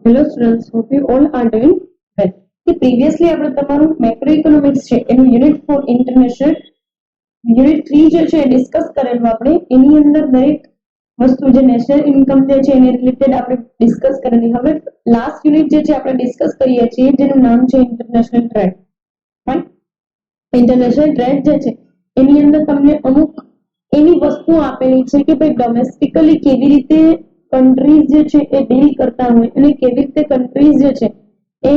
Hello students, hope you all are doing well. કે previously આપણે તમારું મેક્રો ઇકોનોમિક્સ છે એનું યુનિટ 4 ઇન્ટરનેશનલ યુનિટ 3 જે છે ડિસ્કસ કરેલું આપણે એની અંદર દરેક વસ્તુ જે નેશનલ ઇન્કમ જે છે એની રિલેટેડ આપણે ડિસ્કસ કરેલી. હવે લાસ્ટ યુનિટ જે છે આપણે ડિસ્કસ કરીએ છીએ જેનું નામ છે international trade. Right, international trade જે છે એની અંદર તમને અમુક એની વસ્તુ આપેલી છે કે ભાઈ ડોમેસ્ટિકલી કેવી રીતે કન્ટ્રીઝ જે છે એ ડીલ કરતા હોય અને કેવી રીતે કન્ટ્રીઝ જે છે એ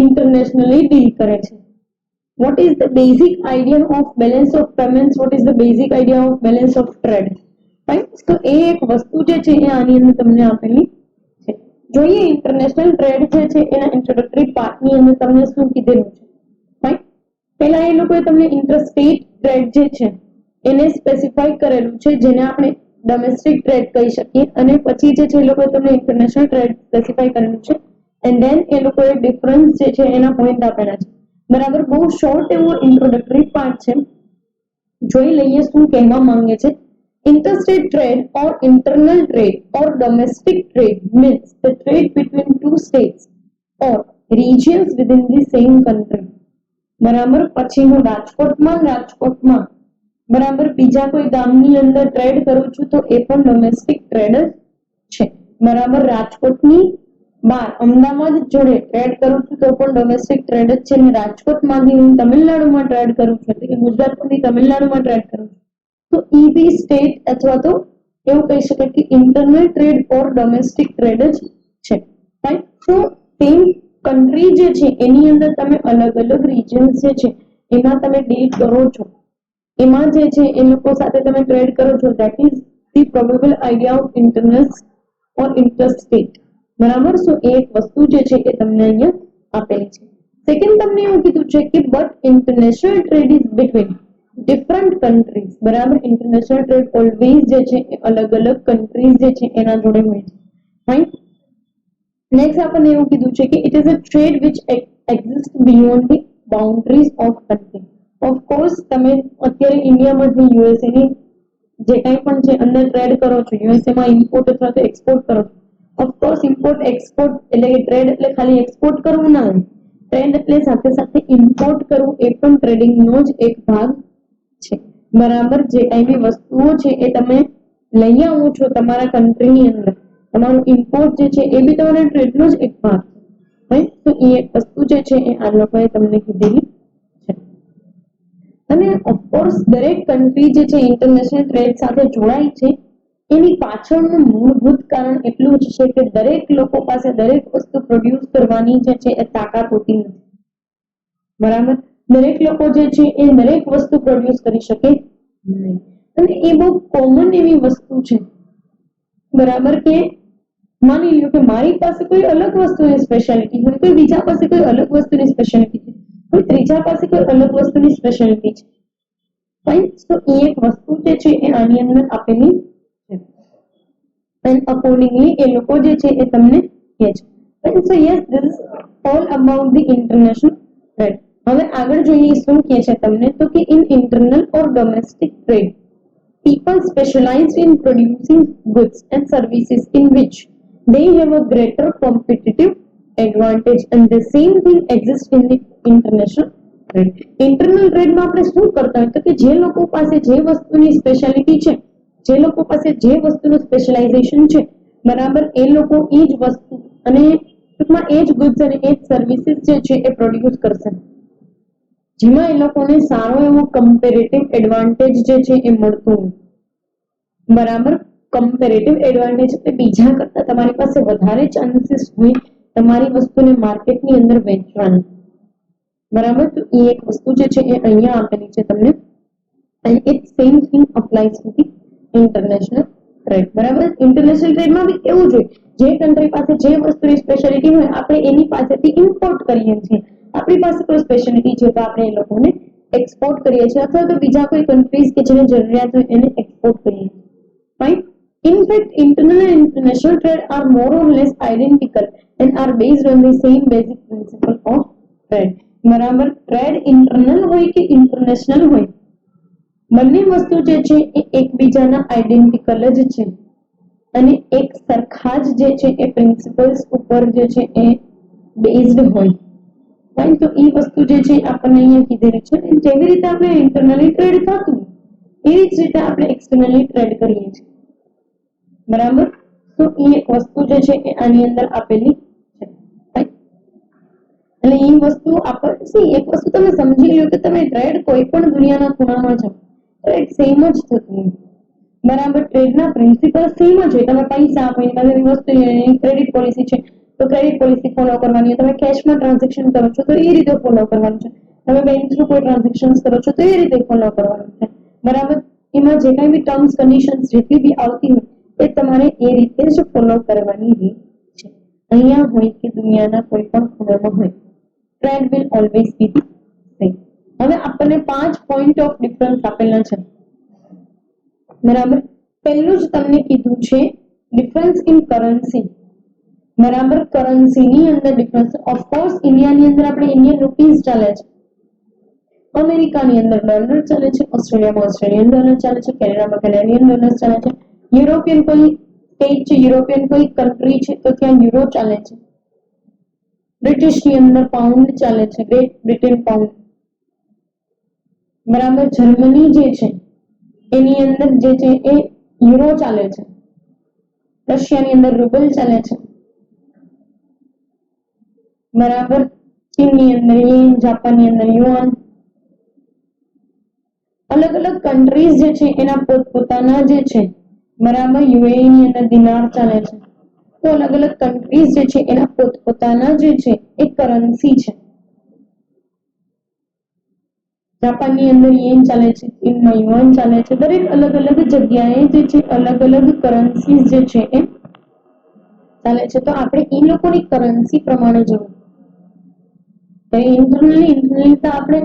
ઇન્ટરનેશનલી ડીલ કરે છે. what is the basic idea of balance of payments, what is the basic idea of balance of trade, right? તો એ એક વસ્તુ જે છે એ આની અંદર તમને આપેલી છે. જોઈએ ઇન્ટરનેશનલ ટ્રેડ જે છે એના ઇન્ટ્રોડક્ટરી પાર્ટની અંદર તમને શું કીધેલું છે. રાઈટ, પહેલા એ લોકોએ તમને ઇન્ટરસ્ટેટ ટ્રેડ જે છે એને સ્પેસિફાઈ કરેલું છે જેને આપણે ડોમેસ્ટિક ટ્રેડ કહી શકીએ, અને પછી જે છે એ લોકોએ તમને ઇન્ટરનેશનલ ટ્રેડ સ્પેસિફાઈ કરેલું છે એન્ડ ધેન એ લોકોએ ડિફરન્સ જે છે એના પોઈન્ટ આપેલા છે. બરાબર, બહુ શોર્ટ એવો ઇન્ટ્રોડક્ટરી પાર્ટ છે. જોઈ લઈએ શું કહેવા માંગે છે. Interstate trade or internal trade or domestic trade means the trade between two states or regions within the same country. બરાબર, પછીનું રાજકોટમાં બરાબર બીજા કોઈ ગામની અંદર ટ્રેડ કરું છું તો એ પણ ડોમેસ્ટિક ટ્રેડ જ છે. બરાબર, રાજકોટની બહાર અમદાવાદ જોડે ટ્રેડ કરું છું તો પણ ડોમેસ્ટિક ટ્રેડ જ છે. અને રાજકોટમાંથી હું તમિલનાડુમાં ટ્રેડ કરું છું એટલે કે ગુજરાતમાંથી તમિલનાડુમાં ટ્રેડ કરું છું તો ઈ બી સ્ટેટ અથવા તો એવું કહી શકાય કે ઇન્ટરનલ ટ્રેડ ઓર ડોમેસ્ટિક ટ્રેડ જ છે. રાઈટ, તો સેમ કન્ટ્રી જે છે એની અંદર તમે અલગ અલગ રિજન્સ જે છે એમાં તમે ડીલ કરો છો, એમાં જે છે એ લોકો સાથે તમે ટ્રેડ કરો છો. That is the probable idea of internal or interstate. બરાબર, સો એ એક વસ્તુ જે છે એ તમને અહીંયા આપેલી છે. સેકન્ડ તમને એવું કીધું છે કે but international trade is between different countries. બરાબર, ઇન્ટરનેશનલ ટ્રેડ ઓલવેઝ જે છે એ અલગ અલગ કન્ટ્રીઝ જે છે એના જોડે હોય છે. રાઈટ, નેક્સ્ટ આપણને એવું કીધું છે કે it is a trade which exist beyond the boundaries of country. Of course તમે અત્યારે ઇન્ડિયામાંથી યુએસએ ની જે કંઈ પણ છે અંદર ટ્રેડ કરો છો, યુએસએ માં ઇમ્પોર્ટ અથવા તો એક્સપોર્ટ કરો છો. ઓફકોર્સ ઇમ્પોર્ટ એક્સપોર્ટ એટલે કે ટ્રેડ એટલે ખાલી એક્સપોર્ટ કરવું ના હોય, ટ્રેડ એટલે સાથે સાથે ઇમ્પોર્ટ કરવું એ પણ ટ્રેડિંગનો જ એક ભાગ છે. બરાબર, જે કઈ બી વસ્તુઓ છે એ તમે લઈ આવો છો તમારા કન્ટ્રીની અંદર, તમારું ઇમ્પોર્ટ જે છે એ બી તમારા ટ્રેડનો જ એક ભાગ છે. રાઈટ, તો એ એક વસ્તુ જે છે એ આ લોકોએ તમને કીધેલી છે. અને ઓફકોર્સ દરેક કન્ટ્રી જે છે ઇન્ટરનેશનલ ટ્રેડ સાથે જોડાય છે એની પાછળનું મૂળભૂત કારણ એટલું જ છે કે દરેક લોકો પાસે દરેક વસ્તુ પ્રોડ્યુસ કરવાની જે છે એ તાકાત હોતી નથી. બરાબર, દરેક લોકો જે છે એ દરેક વસ્તુ પ્રોડ્યુસ કરી શકે નહીં, અને એ બહુ કોમન એવી વસ્તુ છે. બરાબર, કે માની લ્યો કે મારી પાસે કોઈ અલગ વસ્તુની સ્પેશિયાલિટી હોય, કોઈ બીજા પાસે કોઈ અલગ વસ્તુની સ્પેશિયાલિટી છે, કોઈ ત્રીજા પાસે કોઈ અલગ વસ્તુની સ્પેશિયાલિટી છે. રાઈટ, તો એ એક વસ્તુ જે છે એ આની અંદર આપેલી છે એન્ડ અકોર્ડિંગલી એ લોકો જે છે એ તમને કહે છે. Right, so yes this is all about the international trade. હવે આગળ જોઈએ શું કહે છે તમને, તો કે in internal or domestic trade people specialized in producing goods and services in which they have a greater competitive advantage, and the same thing exists in the international trade. Internal trade માં આપણે શું કરતા હોય તો કે જે લોકો પાસે જે વસ્તુની સ્પેશિયાલિટી છે, જે લોકો પાસે જે વસ્તુનું સ્પેશિયલાઇઝેશન છે, બરાબર, એ લોકો એ જ વસ્તુ અને ટૂંકમાં એ જ ગુડ્સ અને એ જ સર્વિસીસ જે છે એ પ્રોડ્યુસ કરશે, જેમાં એ લોકોને સારો એવો કમ્પેરેટિવ એડવાન્ટેજ જે છે એ મળતો હોય. બરાબર, કમ્પેરેટિવ એડવાન્ટેજ એટલે બીજા કરતા તમારી પાસે વધારે ચાન્સીસ હોય તમારી વસ્તુને માર્કેટની અંદર વેચવાની. બરાબર, તો એ એક વસ્તુ જે છે એ અહીંયા આપેલી છે તમને, and it same thing applies to the international trade. બરાબર, ઇન્ટરનેશનલ ટ્રેડમાં બી એવું જ હોય, જે કન્ટ્રી પાસે જે વસ્તુની સ્પેશિયાલિટી હોય આપણે એની પાસેથી ઇમ્પોર્ટ કરીએ છીએ, આપણી પાસે કોઈ સ્પેશિયાલિટી છે તો આપણે એ લોકોને એક્સપોર્ટ કરીએ છીએ અથવા તો બીજા કોઈ કન્ટ્રીઝ કે જેને જરૂરિયાત હોય એને એક્સપોર્ટ કરીએ છીએ. Right? In fact, internal and international trade are more or less identical and are based on the same basic principle of trade. બરાબર, ટ્રેડ ઇન્ટરનલ હોય કે ઇન્ટરનેશનલ હોય, બંને વસ્તુ જે છે એ એકબીજાના આઈડેન્ટિકલ જ છે. અને એક સરખા જ જે છે એ પ્રિન્સિપલ્સ ઉપર જે છે એ બેઝડ હોય, રાઈટ? તો એ વસ્તુ જે છે આપણને અહીંયા કીધેલી છે. જેવી રીતે આપણે ઇન્ટરનલી ટ્રેડ થતું એવી જ રીતે આપણે એક્સટર્નલી ટ્રેડ કરીએ છીએ, બરાબર? તો એ એક વસ્તુ જે છે એ આની અંદર આપેલી છે, રાઈટ? એટલે એ વસ્તુ આપણે એક વસ્તુ તમે સમજી લો કે તમે ટ્રેડ કોઈ પણ દુનિયાના ખૂણામાં જાઓ તો એક સેમ જ થતું, બરાબર? ટ્રેડના પ્રિન્સિપલ સેમ જ હોય. તમે પૈસા આપો એની વસ્તુ ક્રેડિટ પોલિસી છે તો ક્રેડિટ પોલિસી ફોલો કરવાની, તમે કેશમાં ટ્રાન્ઝેક્શન કરો છો તો એ રીતે ફોલો કરવાનું છે, તમે બેંક થ્રુ કોઈ ટ્રાન્ઝેક્શન કરો છો તો એ રીતે ફોલો કરવાનું છે, બરાબર? એમાં જે કાંઈ બી ટર્મ્સ કન્ડિશન્સ જેટલી બી આવતી હોય એ તમારે એ રીતે જ ફોલો કરવાની રીત છે. અહીંયા હોય કે દુનિયાના કોઈ પણ ખૂણામાં હોય, trade will always be the same. હવે આપણને 5 પોઈન્ટ ઓફ ડિફરન્સ આપેલા છે, બરાબર? પહેલું જ તમને કીધું છે ડિફરન્સ ઇન કરન્સી, બરાબર? કરન્સીની અંદર ડિફરન્સ. ઓફકોર્સ ઇન્ડિયાની અંદર આપણે ઇન્ડિયન રૂપીઝ ચાલે છે, અમેરિકાની અંદર ડોલર ચાલે છે, ઓસ્ટ્રેલિયામાં ઓસ્ટ્રેલિયન ડોલર ચાલે છે, કેનેડામાં કેનેડિયન ડોલર ચાલે છે, યુરોપિયન કોઈ સ્ટેટ છે, યુરોપિયન કોઈ કન્ટ્રી છે તો ત્યાં યુરો ચાલે છે, બ્રિટિશની અંદર પાઉન્ડ ચાલે છે, ગ્રેટ બ્રિટન પાઉન્ડ, બરાબર? જર્મની જે છે એની અંદર જે છે એ યુરો ચાલે છે, રશિયાની અંદર રૂબલ ચાલે છે, બરાબર? ચીનની અંદર યેન, જાપાનની અંદર યુઆન. અલગ અલગ કન્ટ્રીઝ જે છે એના પોતપોતાના જે છે, બરાબર? યુએઈ ની અંદર દિનાર ચાલે છે. તો અલગ અલગ કન્ટ્રીઝ જે છે એના પોતપોતાના જે છે એ કરન્સી છે. જાપાનની અંદર યેન ચાલે છે, ચીનમાં યુઆન ચાલે છે. દરેક અલગ અલગ જગ્યાએ જે છે અલગ અલગ કરન્સીઝ જે છે એ ચાલે છે. તો આપણે એ લોકોની કરન્સી પ્રમાણે જોવું. ઇન્ટરનલી તો આપણે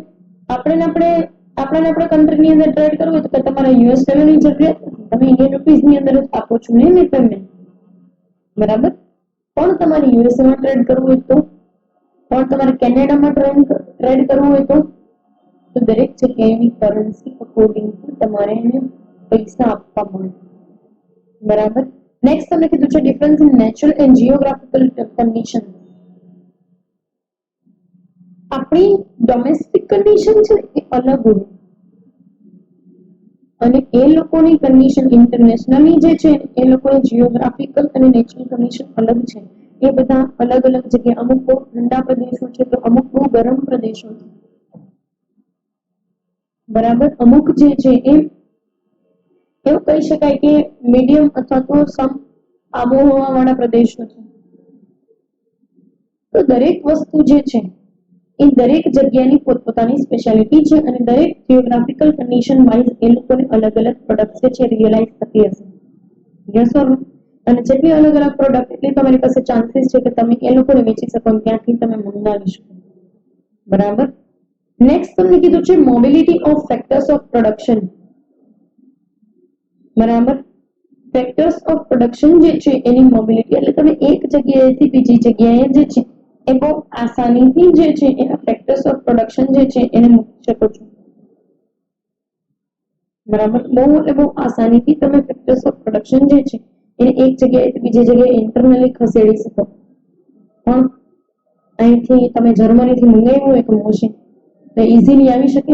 કન્ટ્રીની અંદર ટ્રેડ કરવું હોય તો તમારે યુએસ ડોલરની જરૂરિયાત નથી, તમે ઇન્ડિયન રૂપીઝની અંદર જ આપો છો ને પેમેન્ટ, બરાબર? પણ તમારે યુએસએમાં ટ્રેડ કરવું હોય તો, પણ તમારે કેનેડામાં ટ્રેડ કરવું હોય તો દરેક જગ્યાએની કરન્સી અકોર્ડિંગ ટુ તમારે એને પૈસા આપવા પડે, બરાબર? નેક્સ્ટ તમને કીધું છે difference in natural and geographical condition. આપણી ડોમેસ્ટિક કન્ડિશન છે એ અલગ હોય અને એ લોકોની કન્ડિશન ઇન્ટરનેશનલી જે છે એ લોકોની જીઓગ્રાફિકલ અને નેચરલ કન્ડિશન અલગ છે. એ બધા અલગ અલગ જગ્યાએ, અમુક બહુ ઠંડા પ્રદેશો છે તો અમુક બહુ ગરમ પ્રદેશો છે, બરાબર? અમુક જે છે એ એવું કહી શકાય કે મીડિયમ અથવા તો સમ આબોહવા વાળા પ્રદેશો છે. તો દરેક વસ્તુ જે છે એ દરેક જગ્યાની પોતપોતાની સ્પેશિયાલિટી છે અને દરેક જીઓગ્રાફિકલ કન્ડિશન વાઇઝ એ લોકોને અલગ અલગ પ્રોડક્ટ છે રિયલાઇઝ થતી હશે. યસ ઓર નો? અને જેટલી અલગ અલગ પ્રોડક્ટ એટલી તમારી પાસે ચાન્સીસ છે કે તમે એ લોકોને વેચી શકો, ત્યાંથી તમે મંગાવી શકો, બરાબર? નેક્સ્ટ તમને કીધું છે mobility of factors of production, બરાબર? ફેક્ટર્સ ઓફ પ્રોડક્શન જે છે એની મોબિલિટી એટલે તમે એક જગ્યાએથી બીજી જગ્યાએ જે છે એ બહુ આસાનીથી જે છે એના ફેક્ટર્સ ઓફ પ્રોડક્શન જે છે એને મૂકી શકો છો, બરાબર? બહુ આસાનીથી તમે ફેક્ટર્સ ઓફ પ્રોડક્શન જે છે એને એક જગ્યાએથી બીજી જગ્યાએ ઇન્ટરનલી ખસેડી શકો. પણ અહીંથી તમે જર્મનીથી મંગાવ્યું હોય તો મશીન તો ઇઝીલી આવી શકે?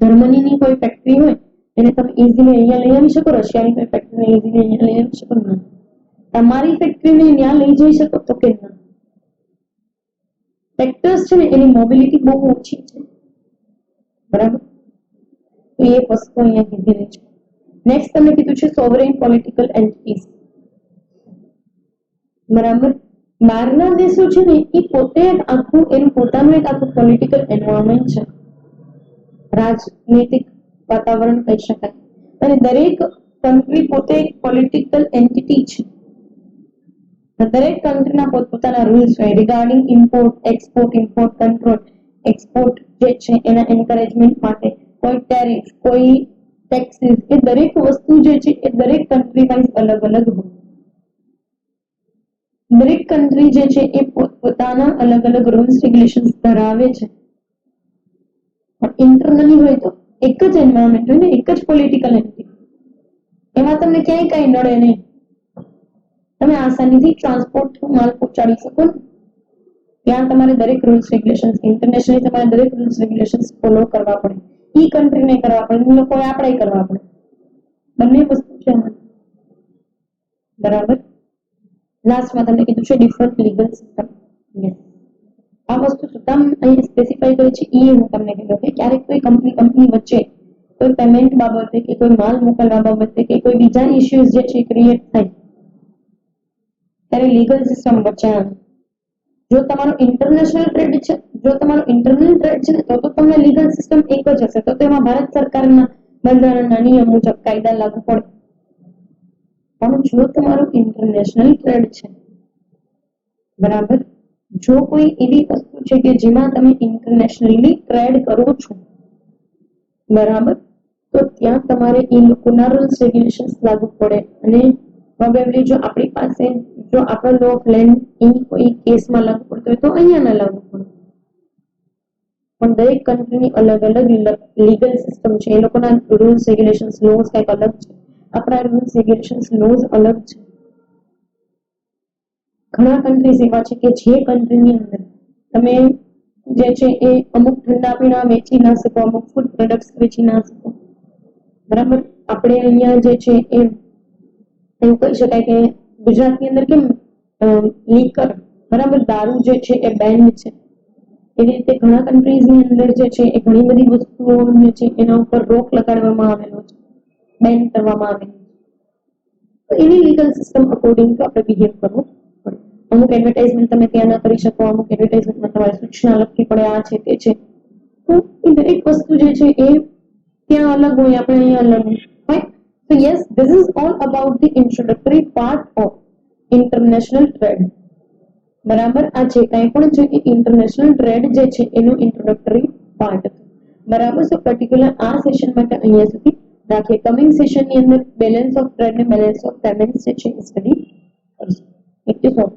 જર્મનીની કોઈ ફેક્ટરી હોય એને તમે ઇઝીલી અહીંયા લઈ આવી શકો? રશિયાની કોઈ ફેક્ટરીને ઇઝીલી અહીંયા લઈ આવી શકો? ના. તમારી ફેક્ટરીને ત્યાં લઈ જઈ શકો તો કે ના. ફેક્ટર્સ છે ને એની મોબિલિટી બહુ ઓછી છે, બરાબર? તો એ વસ્તુ અહીંયા કીધેલી છે. નેક્સ્ટ તમને કીધું છે સોવરેન પોલિટિકલ એન્ટિટીઝ, બરાબર? બહારના દેશો છે ને એ પોતે આખું એનું પોતાનું એક આખું પોલિટિકલ એન્વાયરમેન્ટ છે, રાજનૈતિક વાતાવરણ કહી શકાય, અને દરેક કન્ટ્રી પોતે એક પોલિટિકલ એન્ટિટી છે. દરેક કન્ટ્રીના પોતપોતાના રૂલ્સ હોય regarding import import control, export જે છે એના એન્કરેજમેન્ટ માટે કોઈ ટેરિફ, કોઈ ટેક્સીસ, એ દરેક વસ્તુ જે છે એ દરેક કન્ટ્રી વાઇઝ અલગ અલગ હોય. દરેક કન્ટ્રી જે છે એ પોતાના અલગ અલગ રૂલ્સ રેગ્યુલેશન્સ ધરાવે છે. પણ ઇન્ટરનલી હોય તો એક જ એન્વાયરમેન્ટ હોય ને, એક જ પોલિટિકલ એન્ટિટી, એમાં તમને ક્યાંય કઈ નડે નહીં, તમે આસાનીથી ટ્રાન્સપોર્ટ માલ પહોંચાડી શકો ને. ત્યાં તમારે દરેક રૂલ્સ રેગ્યુલેશન્સ ઇન્ટરનેશનલી તમારે દરેક રૂલ્સ રેગ્યુલેશન્સ ફોલો કરવા પડે. ઈ કન્ટ્રીને કરવા પડે, એ લોકોએ આપણે કરવા પડે, બંને વસ્તુ છે બરાબર. લાસ્ટમાં તમને કીધું છે ડિફરન્ટ લીગલ સિસ્ટમ. યસ, આ વસ્તુ શું કામ અહીં સ્પેસિફાઈ કરી છે એ હું તમને કીધું કે ક્યારેક કોઈ કંપની વચ્ચે કોઈ પેમેન્ટ બાબતે કે કોઈ માલ મોકલવા બાબતે કે કોઈ બીજા ઇશ્યુઝ જે છે ક્રિએટ થાય ત્યારે લીગલ સિસ્ટમ વચ્ચે આવે. જો તમારો ઇન્ટરનેશનલ ટ્રેડ છે, જો તમારો ઇન્ટરનલ ટ્રેડ છે તો તમને લીગલ સિસ્ટમ એક જ હશે, તો તેમાં ભારત સરકારના બંધારણના નિયમ મુજબ કાયદા લાગુ પડે. પણ જો તમારું ઇન્ટરનેશનલ ટ્રેડ છે બરાબર, જો કોઈ એવી વસ્તુ છે કે જેમાં તમે ઇન્ટરનેશનલી ટ્રેડ કરો છો બરાબર, તો ત્યાં તમારે એ લોકોના રૂલ્સ રેગ્યુલેશન્સ લાગુ પડે. અને પ્રોબેબલી જો આપણી પાસે જો આપણો લો ઓફ લેન્ડ એ કોઈ કેસમાં લાગુ પડતો હોય તો અહીંયા ના લાગુ પડે. પણ દરેક કન્ટ્રીની અલગ અલગ લીગલ સિસ્ટમ છે, એ લોકોના રૂલ્સ રેગ્યુલેશન્સ લોઝ કંઈક અલગ છે, આપણા રૂલ્સ રેગ્યુલેશન્સ લોઝ અલગ છે. ઘણા કન્ટ્રીઝ એવા છે કે જે કન્ટ્રીની અંદર તમે જે છે એ અમુક ઠંડા પીણા વેચી ના શકો, અમુક ફૂડ પ્રોડક્ટ્સ વેચી ના શકો બરાબર. આપણે અહીંયા જે છે એ એવું કહી શકાય કે ગુજરાતની અંદર કેમ લીકર બરાબર દારૂ જે છે એ બેન છે, એવી રીતે ઘણા કન્ટ્રીઝની અંદર જે છે એ ઘણી બધી વસ્તુઓ જે છે એના ઉપર રોક લગાડવામાં આવેલો છે, બેન કરવામાં આવેલી છે. તો એની લીગલ સિસ્ટમ અકોર્ડિંગ ટુ આપણે બિહેવ કરવું પડે. અમુક એડવર્ટાઇઝમેન્ટ તમે ત્યાં ના કરી શકો, અમુક એડવર્ટાઇઝમેન્ટમાં તમારે સૂચના લખવી પડે આ છે તે છે. તો એ દરેક વસ્તુ જે છે એ ત્યાં અલગ હોય, આપણે અહીંયા અલગ હોય. So yes, this is all about the introductory part of international trade. બરાબર, આ જે કંઈ પણ છે એ ઇન્ટરનેશનલ ટ્રેડ જે છે એનું ઇન્ટ્રોડક્ટરી પાર્ટ બરાબર. સો પર્ટિક્યુલર આ સેશન માટે અહીંયા સુધી રાખીએ. કમિંગ સેશનની અંદર બેલેન્સ ઓફ ટ્રેડ ને બેલેન્સ ઓફ પેમેન્ટ જે છે એ સ્ટડી કરશું. Thank you so much.